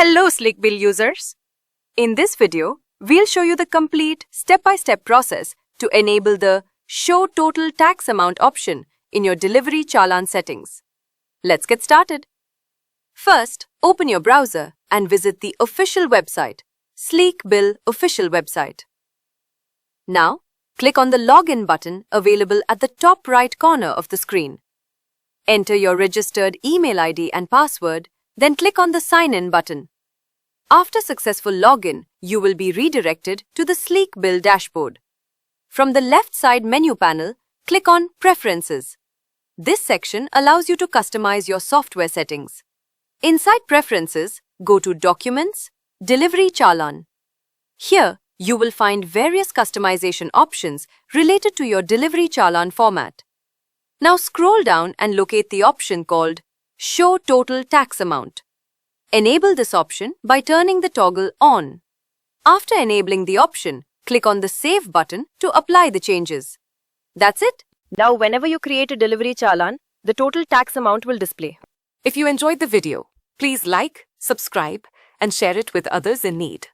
Hello Slick Bill users! In this video, we'll show you the complete step-by-step process to enable the Show Total Tax Amount option in your Delivery Challan settings. Let's get started. First, open your browser and visit the official website, Sleek Bill official website. Now, click on the Login button available at the top right corner of the screen. Enter your registered email ID and password, then click on the Sign In button. After successful login, you will be redirected to the Sleek Bill dashboard. From the left side menu panel, click on Preferences. This section allows you to customize your software settings. Inside Preferences, go to Documents, Delivery Challan. Here, you will find various customization options related to your Delivery Challan format. Now scroll down and locate the option called Show Total Tax Amount. Enable this option by turning the toggle on. After enabling the option, click on the Save button to apply the changes. That's it. Now, whenever you create a delivery challan, the total tax amount will display. If you enjoyed the video, please like, subscribe, and share it with others in need.